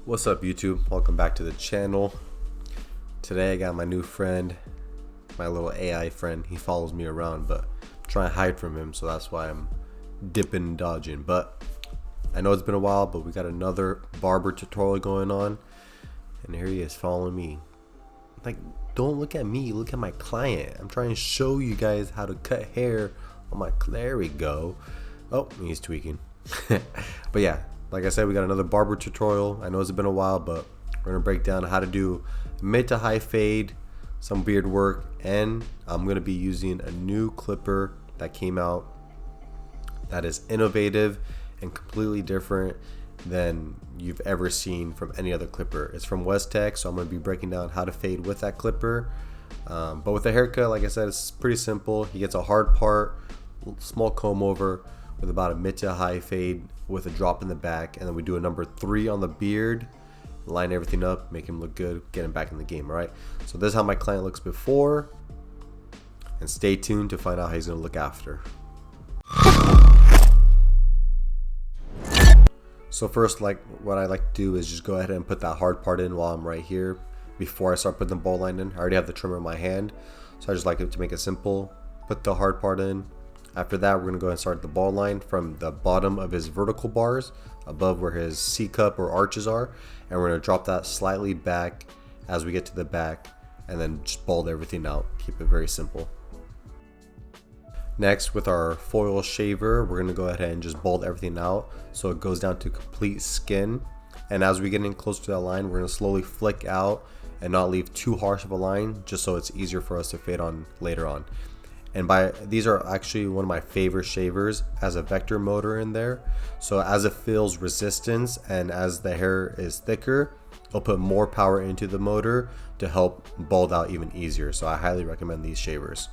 What's up, YouTube? Welcome back to the channel. Today I got my new friend, my little AI friend. He follows me around, but I'm trying to hide from him, so that's why I'm dipping and dodging. But I know it's been a while, but we got another barber tutorial going on, and here he is following me. Like, don't look at me, look at my client. I'm trying to show you guys how to cut hair on my. There we go. Oh, he's tweaking. But yeah, like I said, we got another barber tutorial. I know it's been a while, but we're gonna break down how to do mid to high fade, some beard work, and I'm gonna be using a new clipper that came out that is innovative and completely different than you've ever seen from any other clipper. It's from WEZTECK, so I'm gonna be breaking down how to fade with that clipper. But with the haircut, like I said, it's pretty simple. He gets a hard part, small comb over with about a mid to high fade with a drop in the back, and then we do a number 3 on the beard, line everything up, make him look good, get him back in the game. All right, so this is how my client looks before, and stay tuned to find out how he's gonna look after. So first, like what I like to do is just go ahead and put that hard part in while I'm right here before I start putting the bowl line in. I already have the trimmer in my hand, so I just like it to make it simple. Put the hard part in. After that, we're gonna go ahead and start the ball line from the bottom of his vertical bars above where his C cup or arches are, and we're gonna drop that slightly back as we get to the back, and then just bald everything out. Keep it very simple. Next, with our foil shaver, we're gonna go ahead and just bald everything out so it goes down to complete skin. And as we get in close to that line, we're gonna slowly flick out and not leave too harsh of a line, just so it's easier for us to fade on later on. And these are actually one of my favorite shavers, as a vector motor in there. So as it feels resistance and as the hair is thicker, it'll put more power into the motor to help bald out even easier. So I highly recommend these shavers.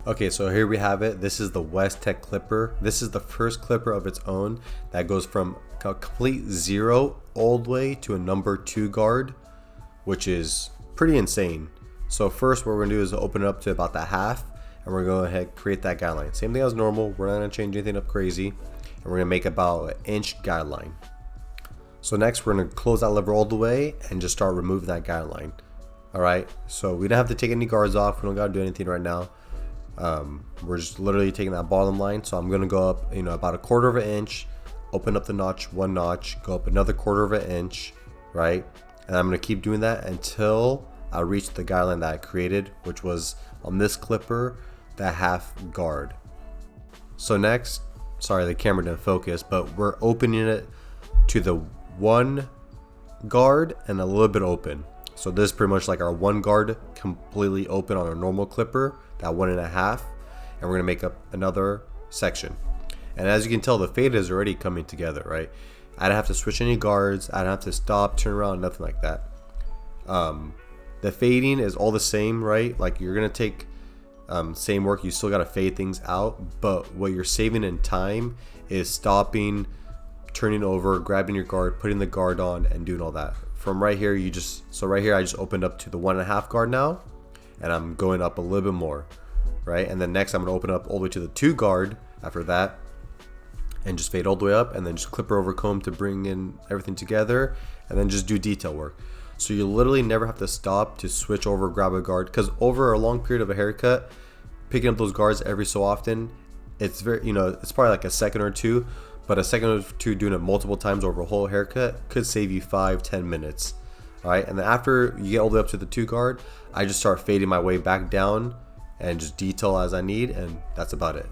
Okay, so here we have it. This is the WEZTECK clipper. This is the first clipper of its own that goes from a complete 0 all the way to a number 2 guard, which is pretty insane. So first what we're gonna do is open it up to about the half, and we're going to go ahead and create that guideline. Same thing as normal. We're not going to change anything up crazy, and we're going to make about an inch guideline. So next we're going to close that lever all the way and just start removing that guideline. Alright, so we don't have to take any guards off. We don't got to do anything right now. We're just literally taking that bottom line. So I'm going to go up about a 1/4 of an inch, open up the notch 1 notch, go up another 1/4 of an inch, right? And I'm going to keep doing that until I reach the guideline that I created, which was on this clipper, the half guard. So next, sorry the camera didn't focus, but we're opening it to the 1 guard and a little bit open. So this is pretty much like our 1 guard completely open on a normal clipper, that 1.5, and we're gonna make up another section. And as you can tell, the fade is already coming together, right? I don't have to switch any guards, I don't have to stop, turn around, nothing like that. The fading is all the same, right? Like, you're gonna take same work, you still gotta fade things out, but what you're saving in time is stopping, turning over, grabbing your guard, putting the guard on, and doing all that. From right here, so right here I just opened up to the 1.5 guard now, and I'm going up a little bit more, right? And then next I'm gonna open up all the way to the 2 guard after that, and just fade all the way up, and then just clipper over comb to bring in everything together, and then just do detail work. So you literally never have to stop to switch over, grab a guard, because over a long period of a haircut, picking up those guards every so often, it's very, it's probably like a second or two, but a second or two doing it multiple times over a whole haircut could save you 5-10 minutes. All right, and then after you get all the way up to the 2 guard, I just start fading my way back down and just detail as I need, and that's about it.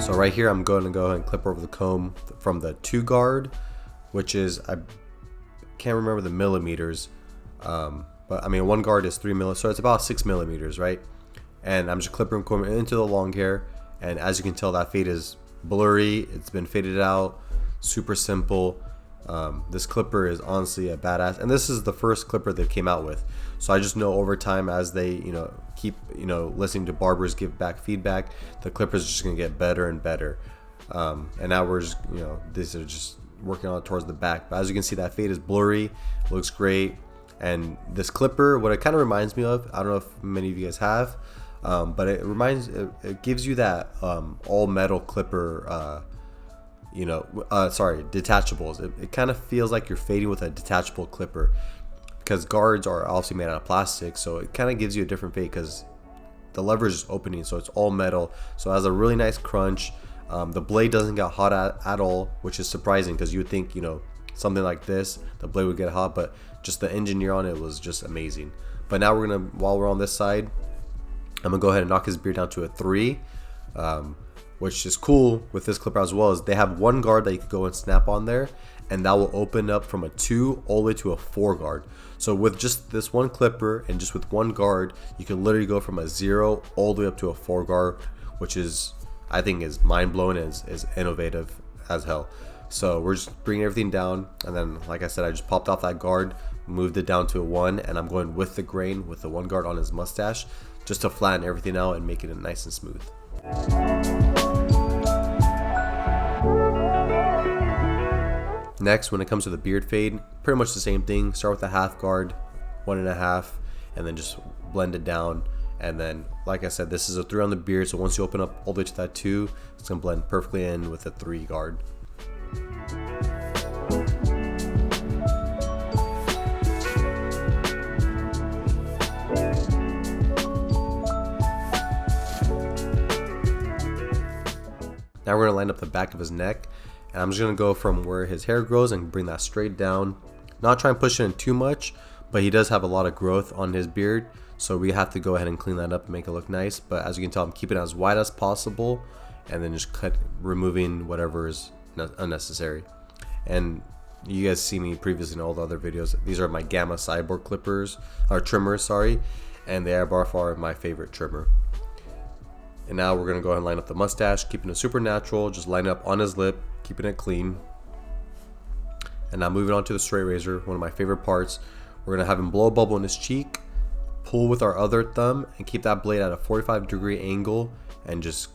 So right here, I'm going to go ahead and clip over the comb from the 2 guard, which is, I can't remember the millimeters, but I mean 1 guard is 3 millimeters, so it's about 6 millimeters, right? And I'm just clipping comb into the long hair, and as you can tell, that fade is blurry. It's been faded out, super simple. This clipper is honestly a badass, and this is the first clipper they came out with. So I just know over time, as they keep listening to barbers give back feedback, the clippers are just gonna get better and better. And now we're just these are just working on it towards the back. But as you can see, that fade is blurry, looks great. And this clipper, what it kind of reminds me of, I don't know if many of you guys have, but it gives you that all metal clipper detachables. It kind of feels like you're fading with a detachable clipper, because guards are obviously made out of plastic, so it kind of gives you a different fade because the lever is opening, so it's all metal, so it has a really nice crunch. The blade doesn't get hot at all, which is surprising because you would think, something like this, the blade would get hot, but just the engineer on it was just amazing. But now while we're on this side, I'm gonna go ahead and knock his beard down to a 3, which is cool with this clipper as well, is they have one guard that you could go and snap on there, and that will open up from a 2 all the way to a 4 guard. So with just this one clipper and just with one guard, you can literally go from a 0 all the way up to a 4 guard, which is, I think, is mind-blowing and is innovative as hell. So we're just bringing everything down, and then like I said, I just popped off that guard, moved it down to a 1, and I'm going with the grain with the one guard on his mustache just to flatten everything out and make it nice and smooth. Next, when it comes to the beard fade, pretty much the same thing. Start with a half guard, 1.5, and then just blend it down. And then, like I said, this is a 3 on the beard, so once you open up all the way to that 2, it's gonna blend perfectly in with a 3 guard. Now we're gonna line up the back of his neck, and I'm just gonna go from where his hair grows and bring that straight down. Not try and push it in too much, but he does have a lot of growth on his beard, so we have to go ahead and clean that up and make it look nice. But as you can tell, I'm keeping it as wide as possible, and then just removing whatever is unnecessary. And you guys see me previously in all the other videos. These are my Gamma Cyborg clippers, or trimmers, sorry, and they are by far my favorite trimmer. And now we're gonna go ahead and line up the mustache, keeping it super natural, just line it up on his lip, keeping it clean. And now moving on to the straight razor, one of my favorite parts. We're gonna have him blow a bubble in his cheek, pull with our other thumb, and keep that blade at a 45-degree angle, and just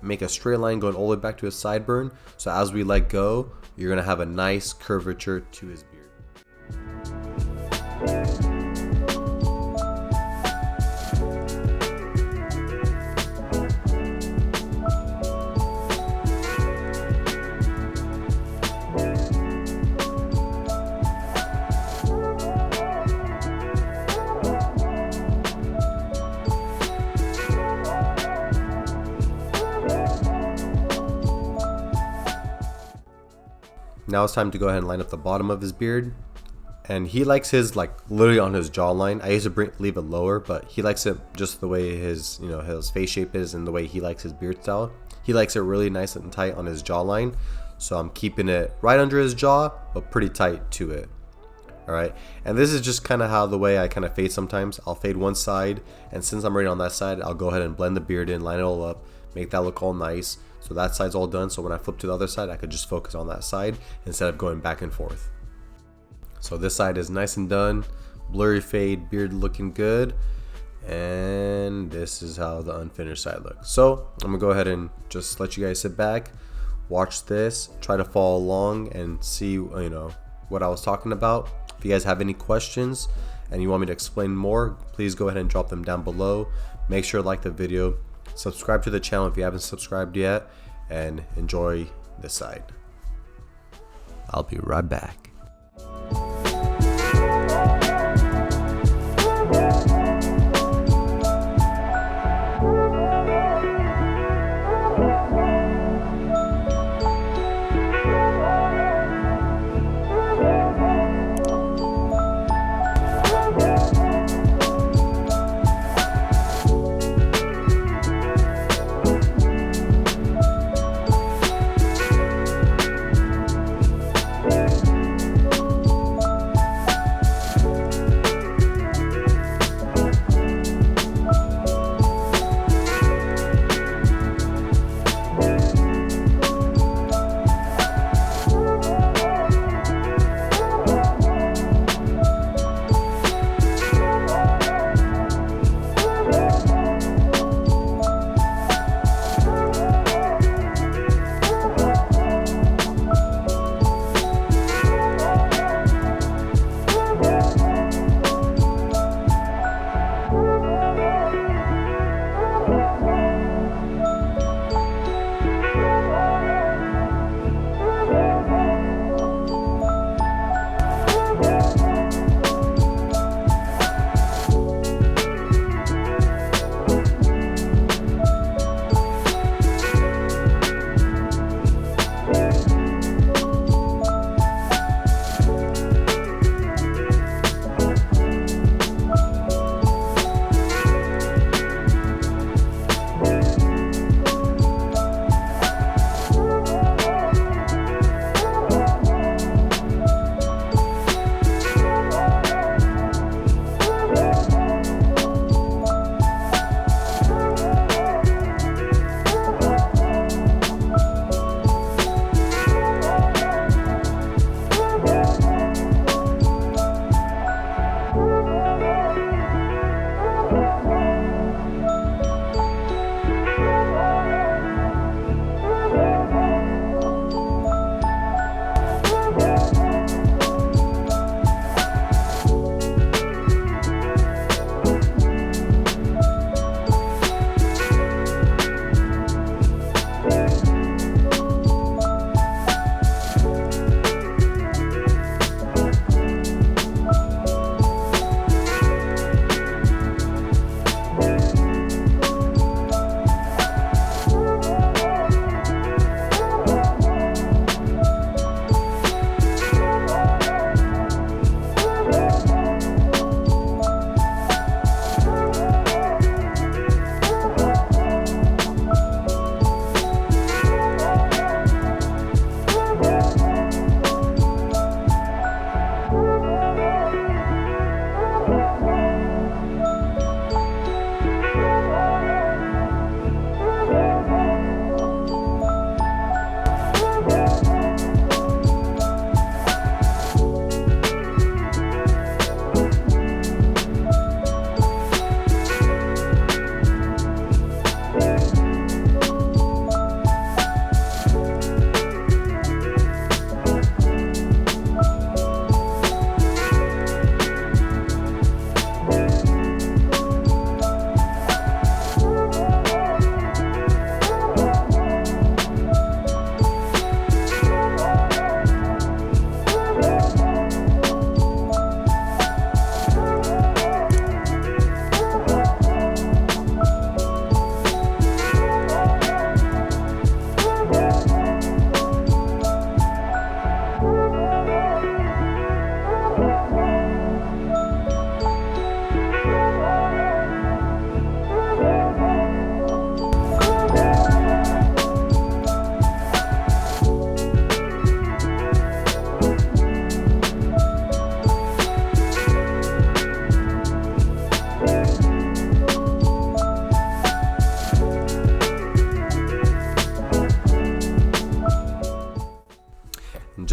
make a straight line going all the way back to his sideburn. So as we let go, you're gonna have a nice curvature to his beard. Now it's time to go ahead and line up the bottom of his beard, and he likes his literally on his jawline. I used to leave it lower, but he likes it just the way his his face shape is and the way he likes his beard style. He likes it really nice and tight on his jawline, so I'm keeping it right under his jaw but pretty tight to it. Alright, and this is just kind of how the way I kind of fade sometimes. I'll fade one side, and since I'm already on that side, I'll go ahead and blend the beard in, line it all up, make that look all nice. So that side's all done, so when I flip to the other side, I could just focus on that side instead of going back and forth. So this side is nice and done, blurry fade, beard looking good, and this is how the unfinished side looks. So I'm gonna go ahead and just let you guys sit back, watch this, try to follow along and see what I was talking about. If you guys have any questions and you want me to explain more, please go ahead and drop them down below. Make sure to like the video, subscribe to the channel if you haven't subscribed yet, and enjoy this side. I'll be right back.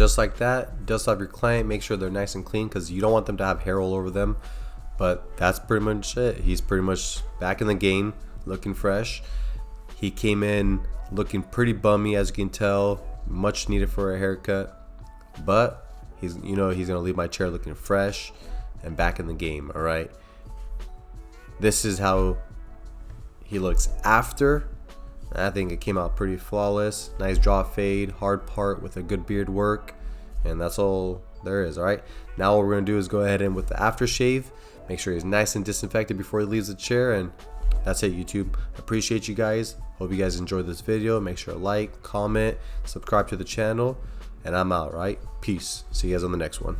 just like that, dust off your client, make sure they're nice and clean because you don't want them to have hair all over them. But that's pretty much it. He's pretty much back in the game, looking fresh. He came in looking pretty bummy, as you can tell, much needed for a haircut. But he's gonna leave my chair looking fresh and back in the game. All right. This is how he looks after. I think it came out pretty flawless. Nice draw fade, hard part with a good beard work, and that's all there is. All right. Now what we're gonna do is go ahead and with the aftershave, make sure he's nice and disinfected before he leaves the chair, and that's it, YouTube. Appreciate you guys. Hope you guys enjoyed this video. Make sure to like, comment, subscribe to the channel, and I'm out. Right. Peace. See you guys on the next one.